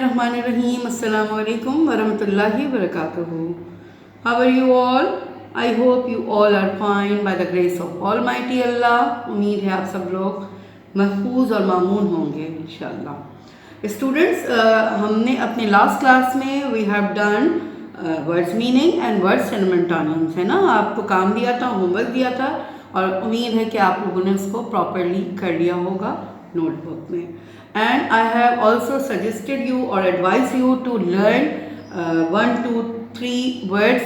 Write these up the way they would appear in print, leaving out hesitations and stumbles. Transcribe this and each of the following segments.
Bismillahirrahmanirrahim. Assalamu alaikum warahmatullahi wabarakatuh. How are you all? I hope you all are fine by the grace of Almighty Allah. उम्मीद है आप सब लोग महफूज और मामून होंगे इंशाल्लाह। स्टूडेंट्स, हमने अपने लास्ट क्लास में we have done words meaning and words synonyms, है ना। आपको काम दिया था, होमवर्क दिया था और उम्मीद है कि आप लोगों ने उसको प्रॉपरली कर लिया होगा नोटबुक में। And I have also suggested you or advised you to learn 1, 2, 3 words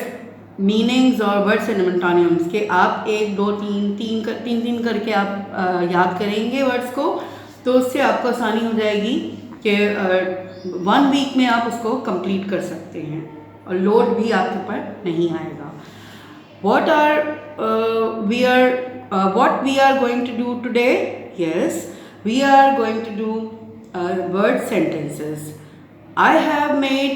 meanings और words and antonyms के आप 1, 2, 3 करके आप याद करेंगे वर्ड्स को, तो उससे आपको आसानी हो जाएगी कि 1 वीक में आप उसको कंप्लीट कर सकते हैं और लोड भी आपके ऊपर नहीं आएगा। What we are going to do today? Yes, we are going to do word sentences. I have made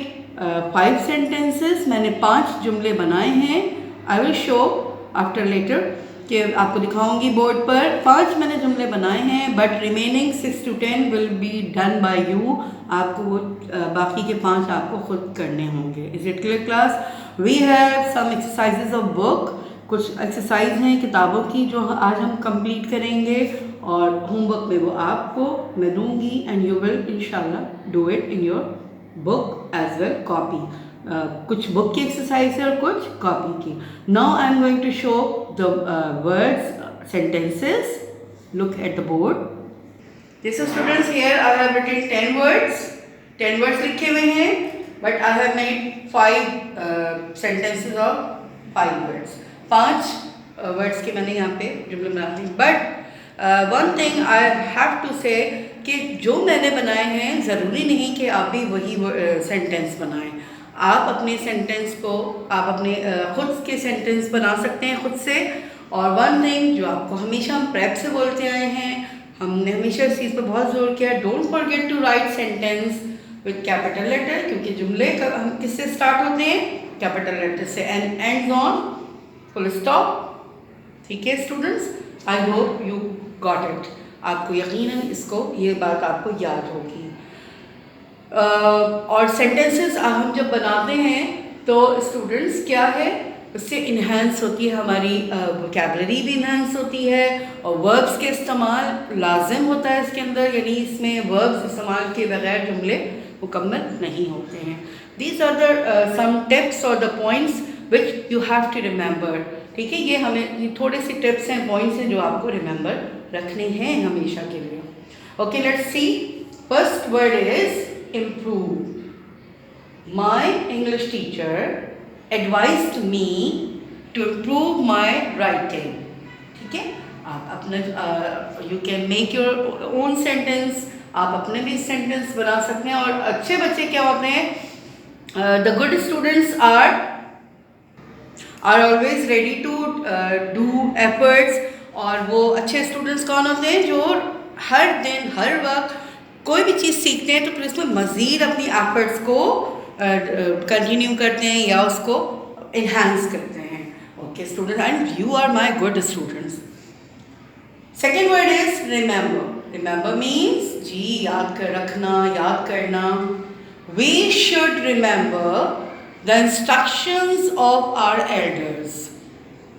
5 sentences. मैंने 5 जुमले बनाए हैं। I will show after later कि आपको दिखाऊंगी बोर्ड पर। 5 मैंने जुमले बनाए हैं, but remaining 6 to 10 will be done by you. आपको वो बाकी के 5 आपको खुद करने होंगे। Is it clear class? We have some exercises of book. कुछ एक्सरसाइज हैं किताबों की जो आज हम कंप्लीट करेंगे और होमवर्क में वो आपको मैं दूंगी एंड यू विल इंशाल्लाह do it in your book as well copy. कुछ बुक की एक्सरसाइज है और कुछ कॉपी की। Now I am going to show the words sentences. Look at the board. This students, here I have written 10 words. 10 words लिखे हुए हैं, but I have made 5 sentences of 5 words. 5 words के मैंने यहाँ पे जुमले बनाए हैं। But one thing I have to say कि जो मैंने बनाए हैं ज़रूरी नहीं कि आप भी वही सेंटेंस बनाएं। आप अपने सेंटेंस को आप अपने खुद के सेंटेंस बना सकते हैं खुद से। और वन थिंग जो आपको हमेशा हम प्रेप से बोलते आए हैं, हमने हमेशा इस चीज़ पर बहुत जोर किया, don't forget to write sentence with capital letter, क्योंकि जुमले हम किससे स्टार्ट होते हैं? कैपिटल लेटर से, and ends on full stop. ठीक है students, I hope you got it. आपको यकीनन इसको ये बात आपको याद होगी। और सेंटेंसेस हम जब बनाते हैं तो स्टूडेंट्स क्या है, उससे इन्हेंस होती है हमारी वोकैबुलरी भी इन्हेंस होती है और वर्ब्स के इस्तेमाल लाजिम होता है इसके अंदर, यानी इसमें वर्ब्स इस्तेमाल के बगैर जुमले मुकम्मल नहीं होते हैं। These are the some tips और the points which you have to remember. ठीक है, ये हमें थोड़े से टिप्स हैं, पॉइंट्स हैं जो आपको रिमेंबर रखने हैं हमेशा के लिए। Okay, let's see. First word is improve. My English teacher advised me to improve my writing. ठीक है, आप अपना you can make your own sentence, आप अपने भी सेंटेंस बना सकते हैं। और अच्छे बच्चे क्या होते हैं, the good students are always ready to do efforts. और वो अच्छे स्टूडेंट्स कौन होते हैं? जो हर दिन हर वक्त कोई भी चीज़ सीखते हैं तो फिर उसमें मज़ीद अपनी एफर्ट्स को कंटिन्यू करते हैं या उसको इन्हांस करते हैं। Okay student, and you are my good students. Second word is remember. Remember means जी याद कर रखना, याद करना। We should remember the instructions of our elders.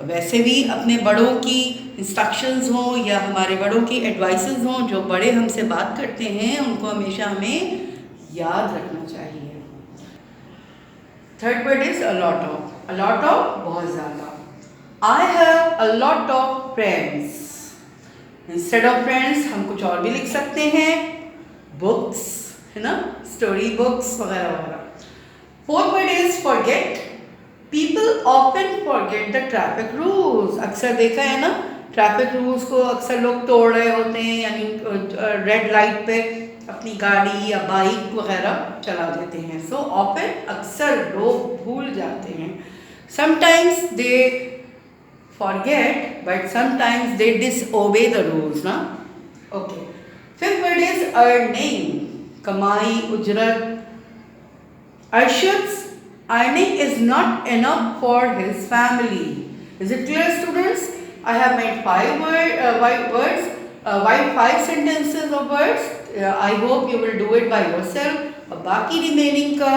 वैसे भी अपने बड़ों की इंस्ट्रक्शंस हों या हमारे बड़ों की एडवाइसेस हों, जो बड़े हमसे बात करते हैं उनको हमेशा हमें याद रखना चाहिए। Third word is a lot of. A lot of बहुत ज़्यादा। I have a lot of friends. Instead of friends हम कुछ और भी लिख सकते हैं, बुक्स, है ना, स्टोरी बुक्स वगैरह वगैरह। Fourth word is forget. People often forget the traffic rules. अक्सर देखा है ना, ट्रैफिक रूल्स को अक्सर लोग तोड़ रहे होते हैं, यानी रेड लाइट पे अपनी गाड़ी या बाइक वगैरह चला देते हैं। सो ऑफन अक्सर लोग भूल जाते हैं। Sometimes they forget but sometimes they disobey the rules ना। Okay, fifth word is earning. कमाई, उजरत। Arshad's earning is not enough for his family. Is it clear, students? I have made 5 sentences of words. I hope you will do it by yourself. और बाकी remaining का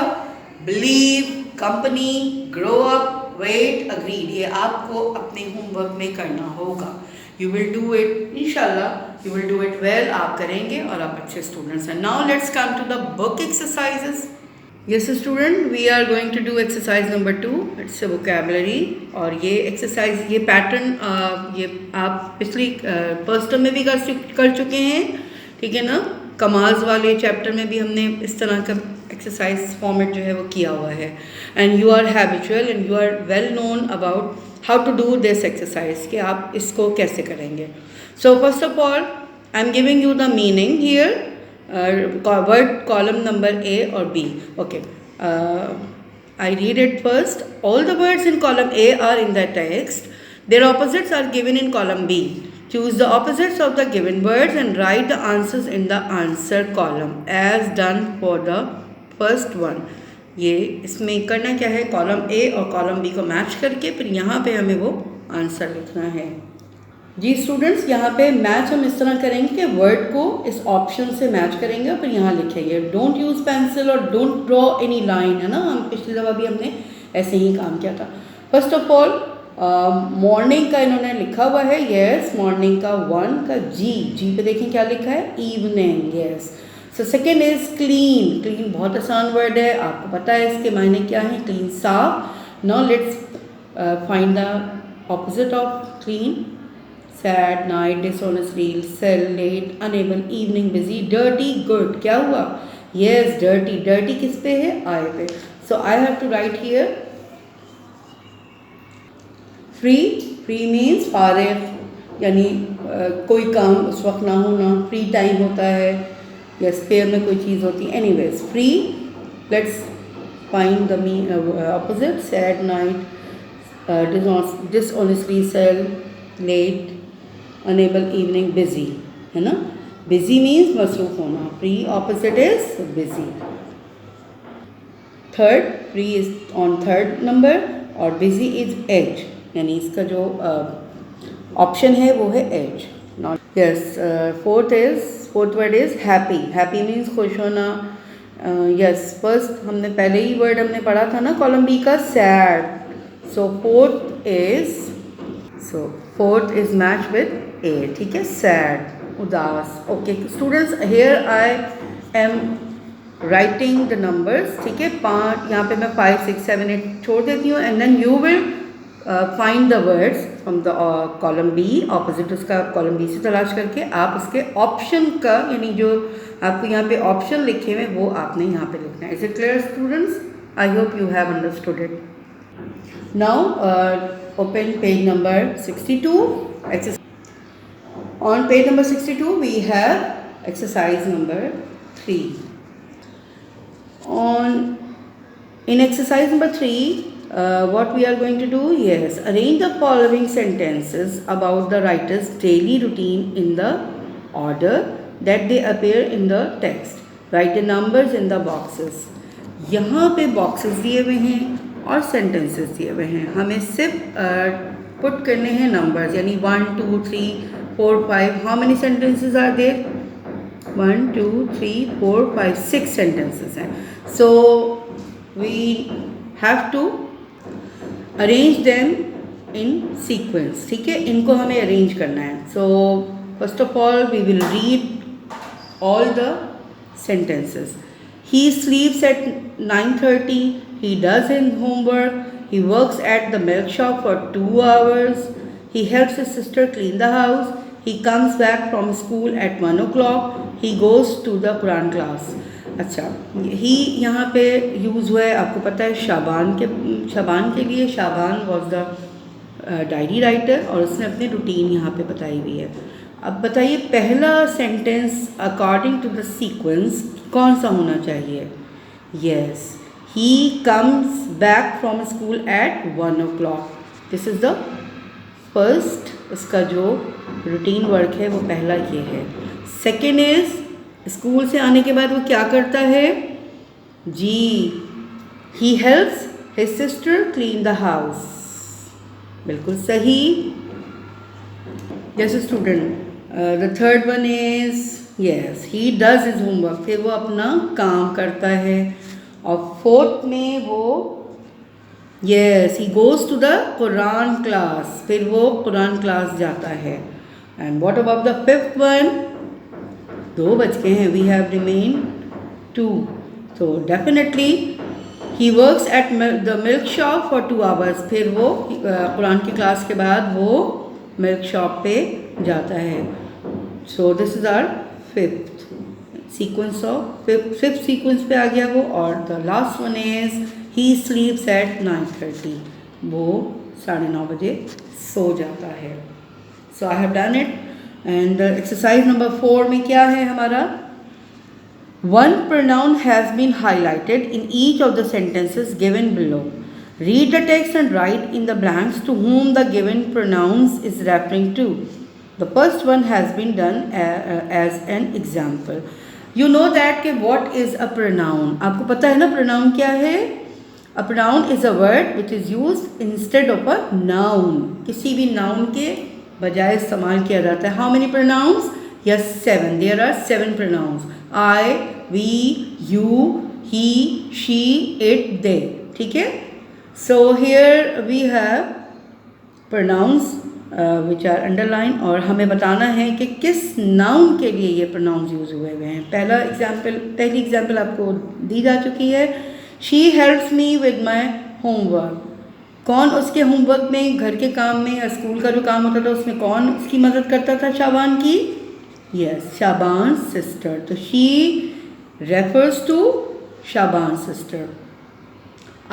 believe, company, grow up, wait, agreed, ये आपको अपने homework में करना होगा. You will do it, इंशाल्लाह you will do it well. आप करेंगे और आप अच्छे स्टूडेंट्स हैं. Now let's come to the book exercises. Yes student, we are going to do exercise number 2. It's a vocabulary. और ये exercise, ये pattern ये आप पिछली फर्स्ट टर्म में भी कर चुके हैं, ठीक है ना. कमाल्स वाले चैप्टर में भी हमने इस तरह का एक्सरसाइज फॉर्मेट जो है वो किया हुआ है. And you are habitual and you are well known about how to do this exercise, कि आप इसको कैसे करेंगे. So first of all I am giving you the meaning here. Word column number A or B. Okay, I read it first. All the words in column A are in the text. Their opposites are given in column B. Choose the opposites of the given words and write the answers in the answer column as done for the first one. ये इसमें करना क्या है, column A और column B को match करके फिर यहाँ पे हमें वो आंसर लिखना है. जी स्टूडेंट्स, यहाँ पे मैच हम इस तरह करेंगे कि वर्ड को इस ऑप्शन से मैच करेंगे और फिर यहाँ लिखेंगे. डोंट यूज़ पेंसिल और डोंट ड्रॉ एनी लाइन, है ना. हम पिछली दफ़ा भी हमने ऐसे ही काम किया था. फर्स्ट ऑफ ऑल मॉर्निंग का इन्होंने लिखा हुआ है. यस, मॉर्निंग का 1 का जी पे देखें क्या लिखा है, evening. Yes. So second is clean. Clean बहुत आसान वर्ड है, आपको पता है इसके मायने क्या है. क्लीन साफ. Now let's find the opposite of clean. Sad, night, dishonestly, sale, late, unable, evening, busy, dirty, good. क्या हुआ, यस डर्टी. डर्टी किस पे है, I pay. So I have to write here free. Free means फारिग, यानी कोई काम उस वक्त ना होना. फ्री टाइम होता है या स्पेयर में कोई चीज़ होती है. Anyways free. Let's find the opposite. Sad, night, dishonestly, sale, late, unable, evening, busy, है ना. बिजी मीन्स मसरूफ होना. Free opposite is busy. Third, free is on third number और बिजी इज एज, यानी इसका जो ऑप्शन है वो है as. Not yes. Fourth word is happy. Happy means खुश होना. यस, फर्स्ट हमने पहले ही वर्ड हमने पढ़ा था ना कॉलम बी का, sad. So fourth is match with A, ठीक है. सैड, उदास. Okay students, here I am writing the numbers, ठीक है. 5 यहाँ पे मैं 5, 6, 7, 8 छोड़ देती हूँ. And then you will find the words from the column B. Opposite उसका कॉलम बी से तलाश करके आप उसके ऑप्शन का, यानी जो आपको यहाँ पे ऑप्शन लिखे हुए वो आपने यहाँ पे लिखना है. Is it clear students? I hope you have understood it. Now open page number 62. On page number 62 we have exercise number 3. In exercise number 3 what we are going to do, yes, arrange the following sentences about the writer's daily routine in the order that they appear in the text. Write the numbers in the boxes. यहाँ पे boxes दिए हुए हैं और sentences दिए हुए हैं. हमें सिर्फ पुट करने हैं नंबर्स, यानी 1, 2, 3, 4, 5. How many sentences are there? 1, 2, 3, 4, 5, 6 sentences हैं. So we have to arrange them in sequence, ठीक है. इनको हमें अरेंज करना है. So first of all we will read all the sentences. He sleeps at 9:30. He does his homework. He works at the milk shop for 2 hours. He helps his sister clean the house. He comes back from school at 1 o'clock. He goes to the Quran class. अच्छा, ही यहाँ पे use हुआ है, आपको पता है शाबान के लिए. शाबान वॉज द डायरी राइटर और उसने अपनी रूटीन यहाँ पे बताई हुई है. अब बताइए पहला sentence according to the sequence कौन सा होना चाहिए? Yes, he comes back from school at 1 o'clock. This is the first, इसका जो रूटीन वर्क है वो पहला ये है. सेकेंड इज़ स्कूल से आने के बाद वो क्या करता है? जी, he helps his sister clean the house. बिल्कुल सही. जैसे student, the third one is yes, he does his homework, फिर वो अपना काम करता है। और फोर्थ में वो yes, he goes to the Quran class, फिर वो कुरान क्लास जाता है। And what about the fifth one? 2 बज गए हैं, वी हैव रिमेन 2, तो definitely he works at the milk shop for 2 hours, फिर वो कुरान की क्लास के बाद वो मिल्क शॉप पे जाता है। So this is our fifth sequence of fifth sequence पे आ गया वो। और the last one is he sleeps at 9:30, वो 9:30 बजे सो जाता है। So I have done it. And exercise number 4 में क्या है हमारा? One pronoun has been highlighted in each of the sentences given below. Read the text and write in the blanks to whom the given pronouns is referring to. The first one has been done as an example. You know that कि what is a pronoun? आपको पता है ना pronoun क्या है? A pronoun is a word which is used instead of a noun. किसी भी noun के बजाय इस्तेमाल किया जाता है। How many pronouns? Yes, 7. There are 7 pronouns. I, we, you, he, she, it, they. ठीक है? So here we have pronouns which are underlined, और हमें बताना है कि किस noun के लिए ये pronouns यूज़ हुए हुए हैं। पहली एग्जाम्पल आपको दी जा चुकी है। She helps me with my homework. कौन उसके होमवर्क में, घर के काम में या स्कूल का जो काम होता था उसमें कौन उसकी मदद करता था शाबान की? Yes, Shaban's sister. So she refers to Shaban's sister.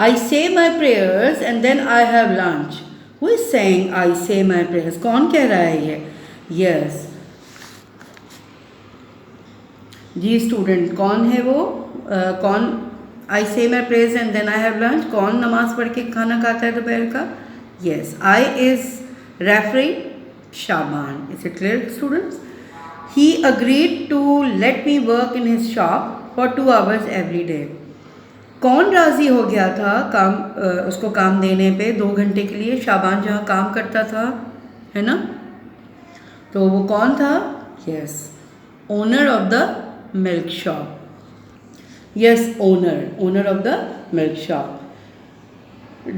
I say my prayers and then I have lunch. Who is saying I say my prayers? कौन कह रहा है ये? Yes. जी स्टूडेंट, कौन है वो? कौन I say my prayers and then I have lunch? कौन नमाज पढ़ के खाना खाता है दोपहर का? Yes, I is referring Shaban. Is it clear, students? He agreed to let me work in his shop for 2 hours every day. कौन राज़ी हो गया था उसको काम देने पे 2 घंटे के लिए? शाबान जहाँ काम करता था, है ना? तो वो कौन था? Yes, owner of the milk shop. Yes, owner of the milk shop.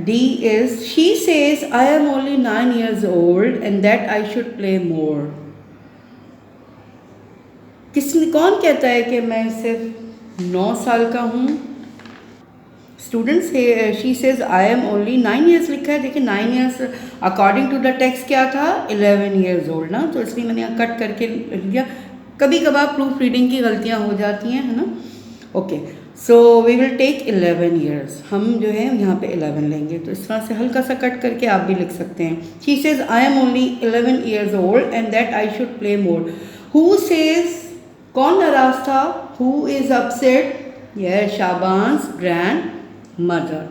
D is she says I am only 9 years old and that I should play more. कौन कहता है कि मैं सिर्फ 9 साल का हूँ? Students, she says I am only 9 years लिखा है। देखिए 9 years according to the text क्या था? 11 ईयर्स ओल्ड ना, तो इसलिए मैंने यहाँ कट करके लिख दिया। कभी कभार प्रूफ रीडिंग की गलतियाँ हो जाती हैं, है ना? Okay, so we will take 11 years. हम जो है यहाँ पे 11 लेंगे, तो इस तरह से हल्का सा कट करके आप भी लिख सकते हैं। She says I am only 11 years old and that I should play more. Who says, कौन नाराज था? Who is upset? Yes, Shaban's grand mother.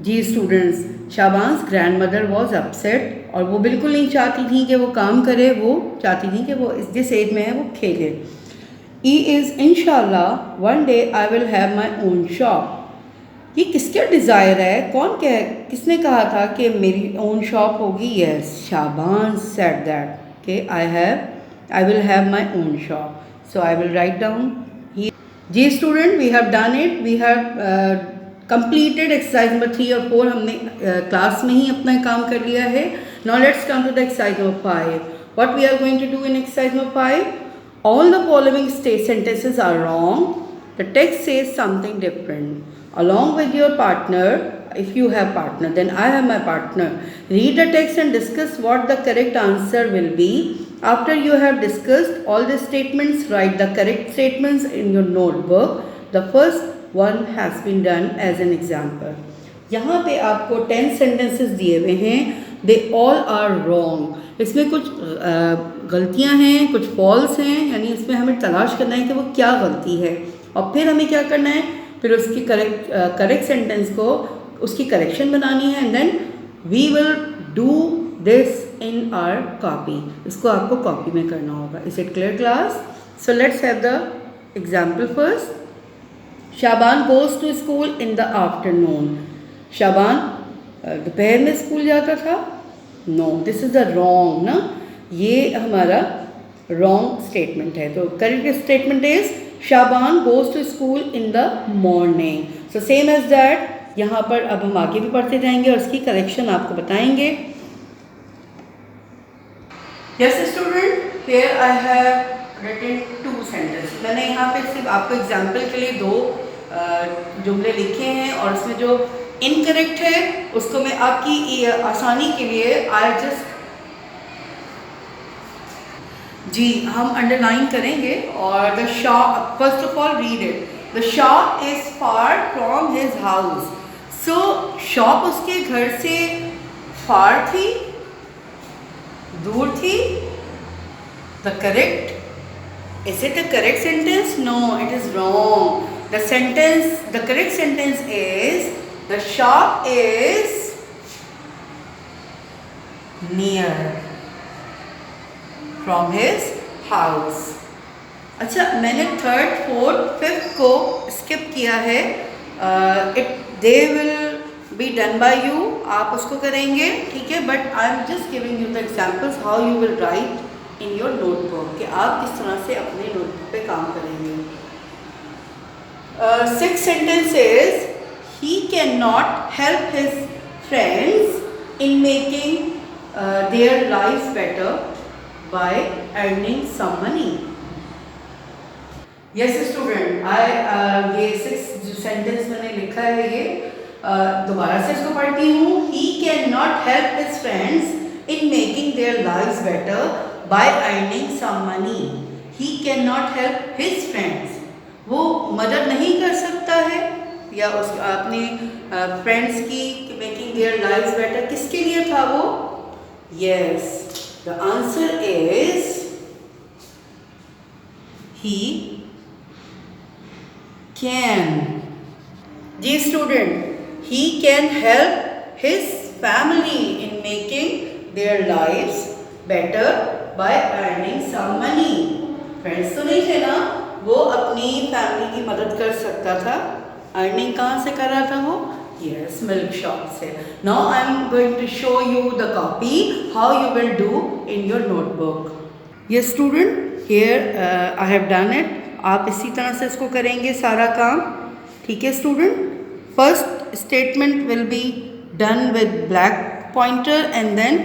जी students, Shaban's grand mother was upset, और वो बिल्कुल नहीं चाहती थी कि वो काम करे, वो चाहती थी कि वो जिस एज में है वो खेले। ई इज़ इंशाल्लाह one day I will have my own shop. ये किसका डिज़ायर है? किसने कहा था कि मेरी ओन शॉप होगी? यस, शाबान्स सेड दैट कि I will have my own shop. So I will write down here. जी student, we have done it. We have completed exercise number 3 और 4. हमने क्लास में ही अपना काम कर लिया है। Now let's come to the exercise number 5. What we are going to do in exercise number 5? All the following sentences are wrong. The text says something different. Along with your partner, if you have partner, then I have my partner. Read the text and discuss what the correct answer will be. After you have discussed all the statements, write the correct statements in your notebook. The first one has been done as an example. यहाँ पे आपको 10 sentences दिए हुए हैं. They all are wrong. इसमें कुछ गलतियाँ हैं, कुछ false हैं, यानी इसमें हमें तलाश करना है कि वो क्या गलती है, और फिर हमें क्या करना है, फिर उसकी करेक्ट सेंटेंस को उसकी करेक्शन बनानी है, and then we will do this in our copy. इसको आपको कॉपी में करना होगा। Is it clear class? So let's have the example first. Shaban goes to school in the afternoon. Shaban दोपहर में स्कूल जाता था? No, this is the wrong ना, ये हमारा रॉन्ग स्टेटमेंट है। तो correct statement is Shaban goes to school in the morning. So same as that, यहाँ पर अब हम आगे भी पढ़ते जाएंगे और इसकी करेक्शन आपको बताएंगे। Yes student, here I have written 2 sentence. मैंने यहाँ पे सिर्फ आपको एग्जाम्पल के लिए 2 जुमले लिखे हैं और उसमें जो इनकरेक्ट है उसको मैं आपकी आसानी के लिए आई जस्ट जी हम अंडरलाइन करेंगे। और the shop, first of all read it, the shop is far from his house. So shop उसके घर से फार थी, दूर थी। The correct, is it a correct sentence? No, it is wrong. The sentence, the correct sentence is the shop is near from his house. अच्छा, मैंने 3rd, 4th, 5th को skip किया है। They will be done by you, आप उसको करेंगे, ठीक है। But I am just giving you the examples how you will write in your notebook, कि आप किस तरह से अपने नोटबुक पे काम करेंगे। 6th sentence is he can not help his friends in making their life better by earning some money. Yes student, ये 6th सेंटेंस मैंने लिखा है, ये दोबारा से इसको पढ़ती हूँ। ही can not help his friends in making their lives better by earning some money. He cannot help his friends. वो मदद नहीं कर सकता है या उस अपने फ्रेंड्स की मेकिंग देयर लाइव्स बेटर, किसके लिए था वो? Yes, the answer is he can. जी student, he can help his family in making their lives better by earning some money. Friends तो नहीं थे ना, वो अपनी फैमिली की मदद कर सकता था। अर्निंग कहाँ से कर रहा था वो? यस, मिल्क शॉप से। Now I am going to show you the copy how you will do in your notebook. Yes student, here I have done it. आप इसी तरह से इसको करेंगे सारा काम, ठीक है student. First statement will be done with black pointer and then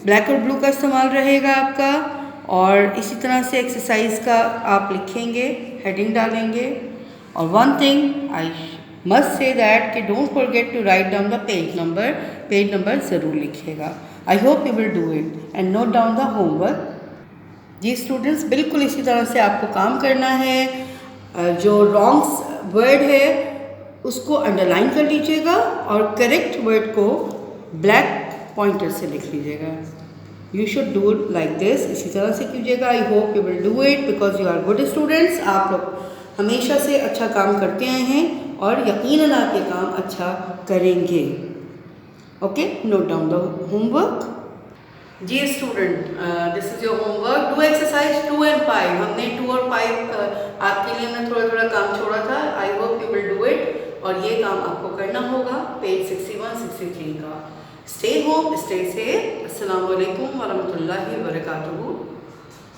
black और ब्लू का इस्तेमाल रहेगा आपका। और इसी तरह से एक्सरसाइज का आप लिखेंगे, हेडिंग डालेंगे। और one thing I must say that कि don't forget to write down the page number ज़रूर लिखिएगा। I hope you will do it and note down the homework. जी स्टूडेंट्स, बिल्कुल इसी तरह से आपको काम करना है। जो रॉन्ग वर्ड है उसको अंडरलाइन कर लीजिएगा और करेक्ट वर्ड को ब्लैक पॉइंटर से लिख लीजिएगा। You should do like this, इसी तरह से कीजिएगा। I hope you will do it because you are good students. आप लोग हमेशा से अच्छा काम करते आए हैं और यकीनन आप ये काम अच्छा करेंगे। Okay, note down the homework. जी student, this is your homework. Do exercise 2 and 5। हमने 2 और 5 आपके लिए मैं थोड़ा थोड़ा काम छोड़ा था। आई hope you will do it और ये काम आपको करना होगा पेज 61, 63 का। Stay home, stay safe. Assalamu alaikum wa rahmatullahi wa barakatuhu.